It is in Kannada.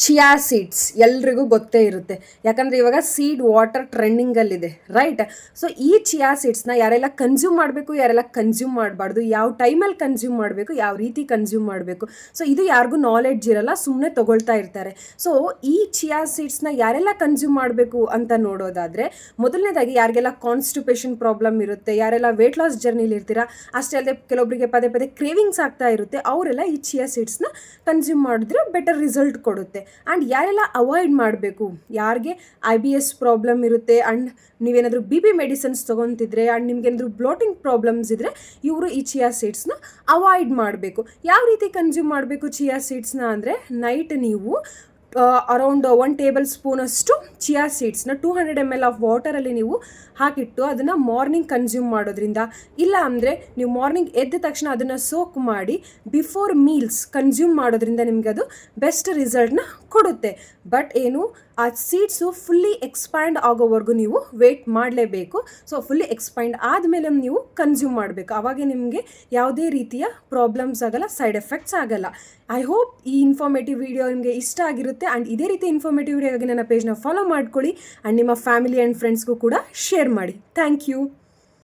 ಚಿಯಾ ಸೀಡ್ಸ್ ಎಲ್ರಿಗೂ ಗೊತ್ತೇ ಇರುತ್ತೆ. ಯಾಕಂದರೆ ಇವಾಗ ಸೀಡ್ ವಾಟರ್ ಟ್ರೆಂಡಿಂಗಲ್ಲಿದೆ, ರೈಟ್? ಸೊ ಈ ಚಿಯಾ ಸೀಡ್ಸ್ನ ಯಾರೆಲ್ಲ ಕನ್ಸ್ಯೂಮ್ ಮಾಡಬೇಕು, ಯಾರೆಲ್ಲ ಕನ್ಸ್ಯೂಮ್ ಮಾಡಬಾರ್ದು, ಯಾವ ಟೈಮಲ್ಲಿ ಕನ್ಸ್ಯೂಮ್ ಮಾಡಬೇಕು, ಯಾವ ರೀತಿ ಕನ್ಸ್ಯೂಮ್ ಮಾಡಬೇಕು, ಸೊ ಇದು ಯಾರಿಗೂ ನಾಲೆಡ್ಜ್ ಇರಲ್ಲ, ಸುಮ್ಮನೆ ತೊಗೊಳ್ತಾ ಇರ್ತಾರೆ. ಸೊ ಈ ಚಿಯಾ ಸೀಡ್ಸ್ನ ಯಾರೆಲ್ಲ ಕನ್ಸ್ಯೂಮ್ ಮಾಡಬೇಕು ಅಂತ ನೋಡೋದಾದರೆ, ಮೊದಲನೇದಾಗಿ ಯಾರಿಗೆಲ್ಲ ಕಾನ್ಸ್ಟಿಪೇಷನ್ ಪ್ರಾಬ್ಲಮ್ ಇರುತ್ತೆ, ಯಾರೆಲ್ಲ ವೇಟ್ ಲಾಸ್ ಜರ್ನಿಲಿ ಇರ್ತೀರಾ, ಅಷ್ಟೇ ಅಲ್ಲದೆ ಕೆಲವೊಬ್ಬರಿಗೆ ಪದೇ ಪದೇ ಕ್ರೇವಿಂಗ್ಸ್ ಆಗ್ತಾ ಇರುತ್ತೆ, ಅವರೆಲ್ಲ ಈ ಚಿಯಾ ಸೀಡ್ಸ್ನ ಕನ್ಸ್ಯೂಮ್ ಮಾಡಿದ್ರೆ ಬೆಟರ್ ರಿಸಲ್ಟ್ ಕೊಡುತ್ತೆ. ಆ್ಯಂಡ್ ಯಾರೆಲ್ಲ ಅವಾಯ್ಡ್ ಮಾಡಬೇಕು, ಯಾರಿಗೆ IBS ಪ್ರಾಬ್ಲಮ್ ಇರುತ್ತೆ ಆ್ಯಂಡ್ ನೀವೇನಾದರೂ BP ಮೆಡಿಸಿನ್ಸ್ ತೊಗೊತಿದ್ರೆ ಆ್ಯಂಡ್ ನಿಮ್ಗೇನಾದರೂ ಬ್ಲೋಟಿಂಗ್ ಪ್ರಾಬ್ಲಮ್ಸ್ ಇದ್ದರೆ ಇವರು ಈ ಚಿಯಾ ಸೀಡ್ಸ್ನ ಅವಾಯ್ಡ್ ಮಾಡಬೇಕು. ಯಾವ ರೀತಿ ಕನ್ಸ್ಯೂಮ್ ಮಾಡಬೇಕು ಚಿಯಾ ಸೀಡ್ಸ್ನ ಅಂದರೆ, ನೈಟ್ ನೀವು ಅರೌಂಡ್ 1 ಟೇಬಲ್ ಸ್ಪೂನಷ್ಟು ಚಿಯಾ ಸೀಡ್ಸ್ನ 200 ml ಆಫ್ ವಾಟರಲ್ಲಿ ನೀವು ಹಾಕಿಟ್ಟು ಅದನ್ನು ಮಾರ್ನಿಂಗ್ ಕನ್ಸ್ಯೂಮ್ ಮಾಡೋದ್ರಿಂದ, ಇಲ್ಲ ಅಂದರೆ ನೀವು ಮಾರ್ನಿಂಗ್ ಎದ್ದ ತಕ್ಷಣ ಅದನ್ನು ಸೋಕ್ ಮಾಡಿ ಬಿಫೋರ್ ಮೀಲ್ಸ್ ಕನ್ಸ್ಯೂಮ್ ಮಾಡೋದ್ರಿಂದ ನಿಮಗೆ ಅದು ಬೆಸ್ಟ್ ರಿಸಲ್ಟ್ನ ಕೊಡುತ್ತೆ. ಬಟ್ ಏನು, ಆ ಸೀಡ್ಸು ಫುಲ್ಲಿ ಎಕ್ಸ್ಪ್ಯಾಂಡ್ ಆಗೋವರೆಗೂ ನೀವು ವೆಯ್ಟ್ ಮಾಡಲೇಬೇಕು. ಸೊ ಫುಲ್ಲಿ ಎಕ್ಸ್ಪ್ಯಾಂಡ್ ಆದಮೇಲೆ ನೀವು ಕನ್ಸ್ಯೂಮ್ ಮಾಡಬೇಕು, ಆವಾಗ ನಿಮಗೆ ಯಾವುದೇ ರೀತಿಯ ಪ್ರಾಬ್ಲಮ್ಸ್ ಆಗಲ್ಲ, ಸೈಡ್ ಎಫೆಕ್ಟ್ಸ್ ಆಗಲ್ಲ. ಐ ಹೋಪ್ ಈ ಇನ್ಫಾರ್ಮೇಟಿವ್ ವಿಡಿಯೋ ನಿಮಗೆ ಇಷ್ಟ ಆಗಿರುತ್ತೆ. ಆ್ಯಂಡ್ ಇದೇ ರೀತಿ ಇನ್ಫಾರ್ಮೇಟಿವ್ ವಿಡಿಯೋಗೆ ನನ್ನ ಪೇಜ್ನ ಫಾಲೋ ಮಾಡ್ಕೊಳ್ಳಿ ಆ್ಯಂಡ್ ನಿಮ್ಮ ಫ್ಯಾಮಿಲಿ ಆ್ಯಂಡ್ ಫ್ರೆಂಡ್ಸ್ಗೂ ಕೂಡ ಶೇರ್ ಮಾಡಿ. Thank you.